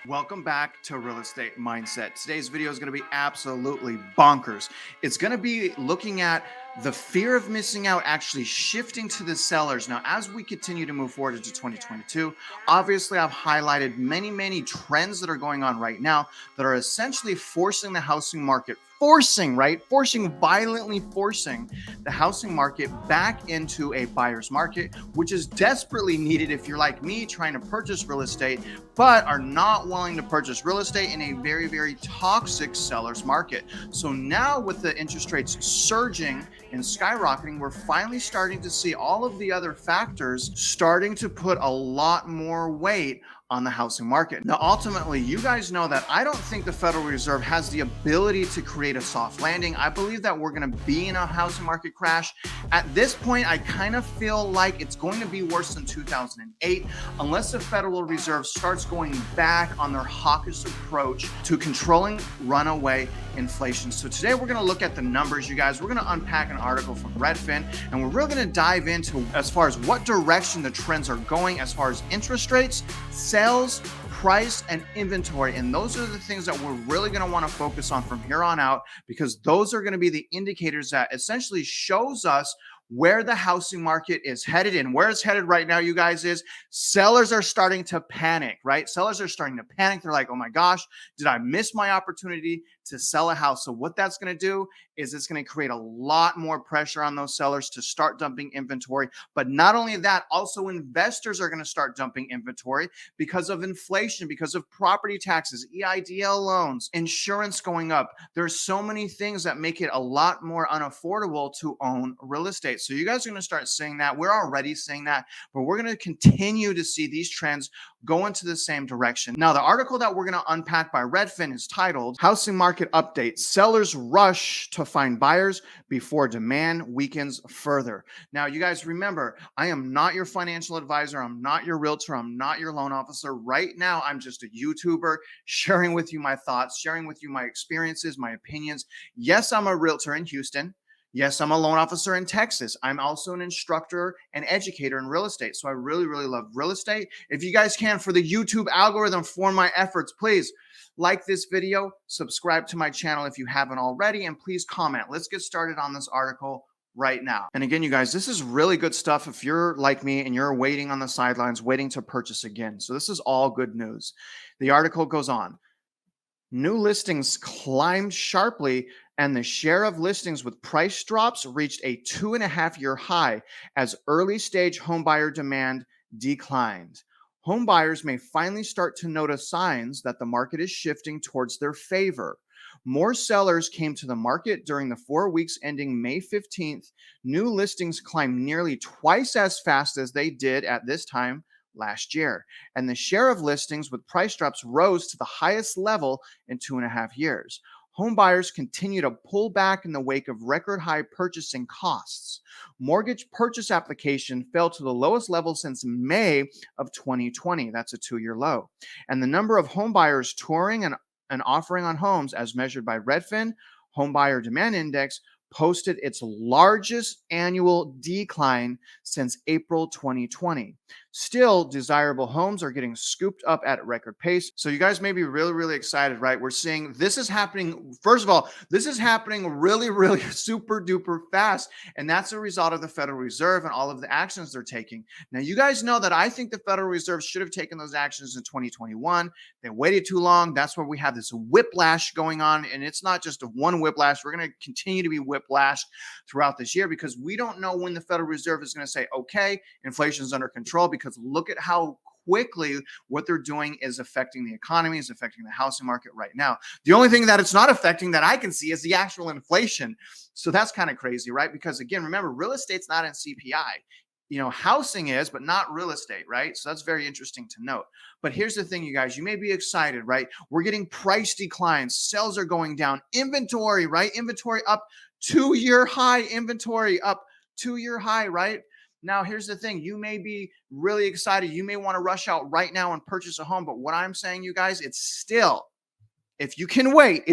Welcome back to Real Estate Mindset. Today's video is going to be absolutely bonkers. It's going to be looking at the fear of missing out actually shifting to the sellers. Now, as we continue to move forward into 2022, obviously I've highlighted many trends that are going on right now that are essentially forcing the housing market, violently forcing the housing market back into a buyer's market, which is desperately needed if you're like me trying to purchase real estate but are not willing to purchase real estate in a very toxic seller's market. So now with the interest rates surging and skyrocketing, we're finally starting to see all of the other factors starting to put a lot more weight on the housing market. Now, ultimately, you guys know that I don't think the Federal Reserve has the ability to create a soft landing. I believe that we're going to be in a housing market crash. At this point, I kind of feel like it's going to be worse than 2008 unless the Federal Reserve starts going back on their hawkish approach to controlling runaway inflation. So today we're going to look at the numbers, you guys. We're going to unpack an article from Redfin, and we're really going to dive into as far as what direction the trends are going as far as interest rates, sales, price, and inventory. And those are the things that we're really going to want to focus on from here on out, because those are going to be the indicators that essentially shows us where the housing market is headed. And where it's headed right now, you guys, is sellers are starting to panic, right? Sellers are starting to panic. They're like, oh my gosh, did I miss my opportunity to sell a house? So what that's going to do is it's going to create a lot more pressure on those sellers to start dumping inventory. But not only that, also investors are going to start dumping inventory because of inflation, because of property taxes, EIDL loans, insurance going up. There's so many things that make it a lot more unaffordable to own real estate. So you guys are going to start seeing that. We're already seeing that, but we're going to continue to see these trends go into the same direction. Now, the article that we're going to unpack by Redfin is titled Housing Market Update: Sellers Rush to Find Buyers Before Demand Weakens Further. Now, you guys remember, I am not your financial advisor. I'm not your realtor. I'm not your loan officer. Right now, I'm just a YouTuber sharing with you my thoughts, sharing with you my experiences, my opinions. Yes, I'm a realtor in Houston. Yes, I'm a loan officer in Texas. I'm also an instructor and educator in real estate. So I really love real estate. If you guys can, for the YouTube algorithm, for my efforts, please like this video, subscribe to my channel if you haven't already, and please comment. Let's get started on this article right now. And again, you guys, this is really good stuff if you're like me and you're waiting on the sidelines, waiting to purchase again. So this is all good news. The article goes on. New listings climbed sharply, and the share of listings with price drops reached a 2.5-year high as early stage homebuyer demand declined. Homebuyers may finally start to notice signs that the market is shifting towards their favor. More sellers came to the market during the 4 weeks ending May 15th. New listings climbed nearly twice as fast as they did at this time last year, and the share of listings with price drops rose to the highest level in 2.5 years. Homebuyers continue to pull back in the wake of record high purchasing costs. Mortgage purchase application fell to the lowest level since May of 2020. That's a 2-year low. And the number of homebuyers touring and offering on homes, as measured by Redfin Homebuyer Demand Index, posted its largest annual decline since April 2020. Still, desirable homes are getting scooped up at record pace. So you guys may be really excited, right? We're seeing this is happening. First of all, this is happening really super duper fast. And that's a result of the Federal Reserve and all of the actions they're taking. Now, you guys know that I think the Federal Reserve should have taken those actions in 2021. They waited too long. That's where we have this whiplash going on. And it's not just a one whiplash. We're going to continue to be whiplashed throughout this year because we don't know when the Federal Reserve is going to say, okay, inflation is under control, because look at how quickly what they're doing is affecting the economy, is affecting the housing market right now. The only thing that it's not affecting that I can see is the actual inflation. So that's kind of crazy, right? Because again, remember, real estate's not in CPI. You know, housing is, but not real estate, right? So that's very interesting to note. But here's the thing, you guys, you may be excited, right? We're getting price declines. Sales are going down. Inventory, right? Inventory up 2-year high. Inventory up 2-year high, right? Now, here's the thing. You may be really excited. You may want to rush out right now and purchase a home. But what I'm saying, you guys, it's still, if you can wait,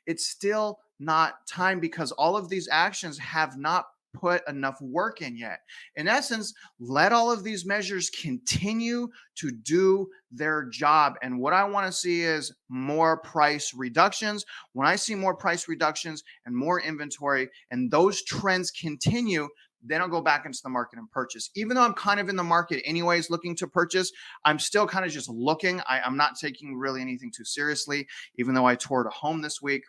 it's still not time, because all of these actions have not put enough work in yet. In essence, let all of these measures continue to do their job. And what I want to see is more price reductions. When I see more price reductions and more inventory and those trends continue, then I'll go back into the market and purchase. Even though I'm kind of in the market anyways looking to purchase, I'm still kind of just looking. I'm not taking really anything too seriously. Even though I toured a home this week,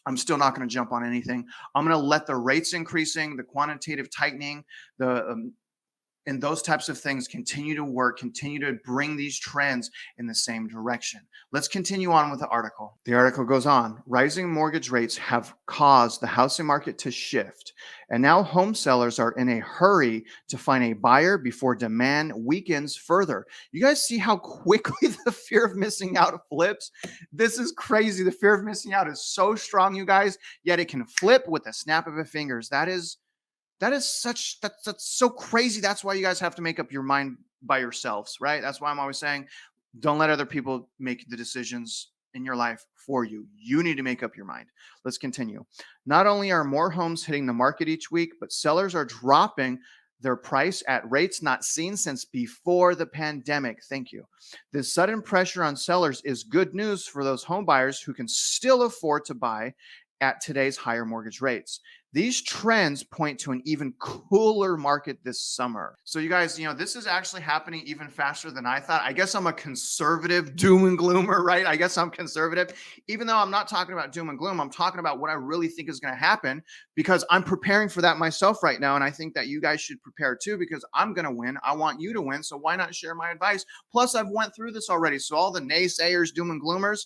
I'm still not going to jump on anything. I'm going to let the rates increasing, the quantitative tightening, the and those types of things continue to work, continue to bring these trends in the same direction. Let's continue on with the article. The article goes on. Rising mortgage rates have caused the housing market to shift, and now home sellers are in a hurry to find a buyer before demand weakens further. You guys see how quickly the fear of missing out flips? This is crazy. The fear of missing out is so strong, you guys, yet it can flip with a snap of a fingers. That's so crazy. That's why you guys have to make up your mind by yourselves, right? That's why I'm always saying, don't let other people make the decisions in your life for you. You need to make up your mind. Let's continue. Not only are more homes hitting the market each week, but sellers are dropping their price at rates not seen since before the pandemic. Thank you. This sudden pressure on sellers is good news for those home buyers who can still afford to buy at today's higher mortgage rates. These trends point to an even cooler market this summer. So you guys, this is actually happening even faster than I thought. I guess I'm a conservative doom and gloomer, right? I guess I'm conservative. Even though I'm not talking about doom and gloom, I'm talking about what I really think is going to happen because I'm preparing for that myself right now. And I think that you guys should prepare too because I'm going to win. I want you to win. So why not share my advice? Plus, I've went through this already. So all the naysayers, doom and gloomers,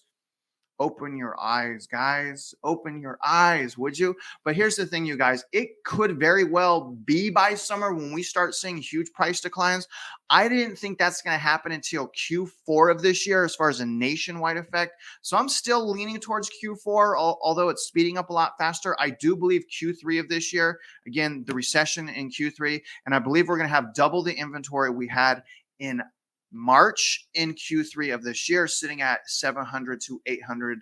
open your eyes, guys. Open your eyes, would you? But here's the thing, you guys. It could very well be by summer when we start seeing huge price declines. I didn't think that's going to happen until Q4 of this year as far as a nationwide effect. So I'm still leaning towards Q4, although it's speeding up a lot faster. I do believe Q3 of this year, again, the recession in Q3, and I believe we're going to have double the inventory we had in March in Q3 of this year, sitting at 700 to 800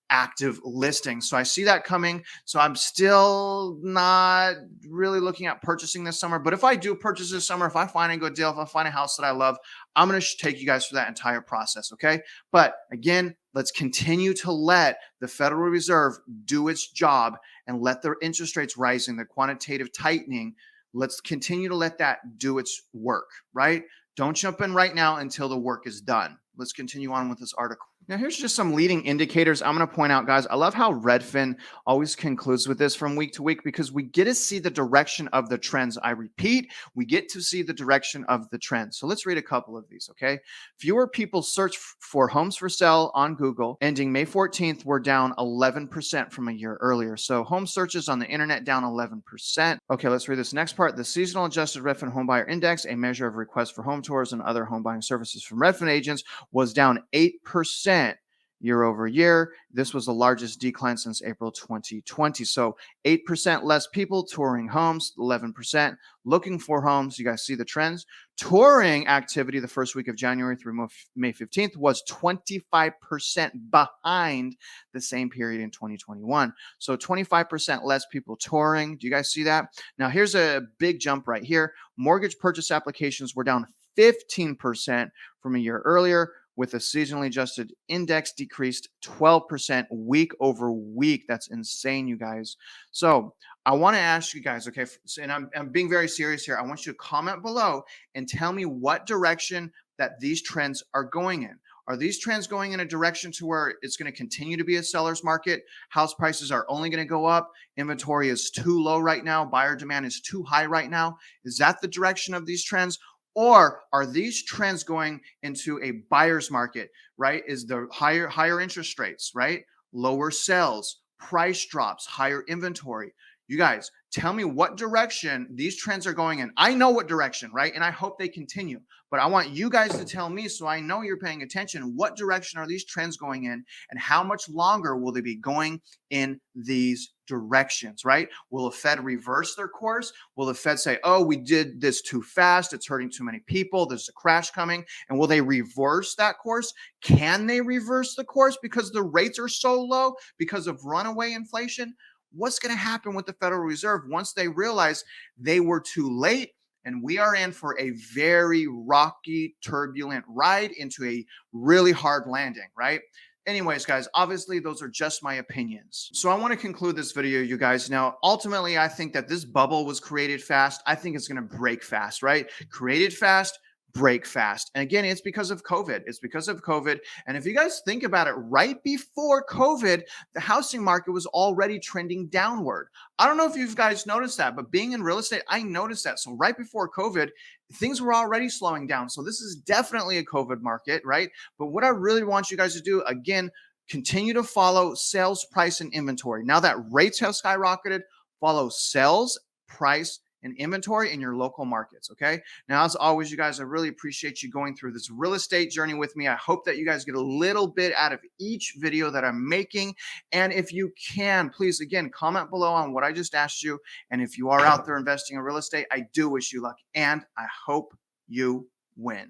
active listings. So I see that coming. So I'm still not really looking at purchasing this summer. But if I do purchase this summer, if I find a good deal, if I find a house that I love, I'm going to take you guys through that entire process. Okay. But again, let's continue to let the Federal Reserve do its job and let their interest rates rising, the quantitative tightening. Let's continue to let that do its work, right? Don't jump in right now until the work is done. Let's continue on with this article. Now, here's just some leading indicators I'm going to point out, guys. I love how Redfin always concludes with this from week to week because we get to see the direction of the trends. I repeat, we get to see the direction of the trends. So let's read a couple of these, okay? Fewer people search for homes for sale on Google. Ending May 14th, were down 11% from a year earlier. So home searches on the internet down 11%. Okay, let's read this next part. The seasonal adjusted Redfin Home Buyer Index, a measure of requests for home tours and other home buying services from Redfin agents, was down 8% year over year. This was the largest decline since April 2020. So 8% less people touring homes, 11% looking for homes. You guys see the trends. Touring activity the first week of January through May 15th was 25% behind the same period in 2021. So 25% less people touring. Do you guys see that? Now, here's a big jump right here. Mortgage purchase applications were down 15% from a year earlier, with a seasonally adjusted index decreased 12% week over week. That's insane, you guys. So I want to ask you guys, okay, and I'm being very serious here. I want you to comment below and tell me what direction that these trends are going in. Are these trends going in a direction to where it's going to continue to be a seller's market? House prices are only going to go up. Inventory is too low right now. Buyer demand is too high right now. Is that the direction of these trends? Or are these trends going into a buyer's market, right? Is the higher interest rates, right? Lower sales, price drops, higher inventory. You guys, tell me what direction these trends are going in. I know what direction, right? And I hope they continue. But I want you guys to tell me so I know you're paying attention. What direction are these trends going in? And how much longer will they be going in these directions, right? Will the Fed reverse their course? Will the Fed say, oh, we did this too fast. It's hurting too many people. There's a crash coming. And will they reverse that course? Can they reverse the course because the rates are so low because of runaway inflation? what's going to happen with the Federal Reserve once they realize they were too late and we are in for a very rocky, turbulent ride into a really hard landing, right? Anyways, guys, obviously those are just my opinions. So I want to conclude this video, you guys. Now, ultimately, I think that this bubble was created fast. I think it's going to break fast, right? Created fast, break fast. And again, it's because of COVID. It's because of COVID. And if you guys think about it, right before COVID, the housing market was already trending downward. I don't know if you guys noticed that, but being in real estate, I noticed that. So right before COVID, things were already slowing down. So this is definitely a COVID market, right? But what I really want you guys to do, again, continue to follow sales, price, and inventory. Now that rates have skyrocketed, follow sales, price, and inventory in your local markets. Okay. Now, as always, you guys, I really appreciate you going through this real estate journey with me. I hope that you guys get a little bit out of each video that I'm making. And if you can, please, again, comment below on what I just asked you. And if you are out there investing in real estate, I do wish you luck and I hope you win.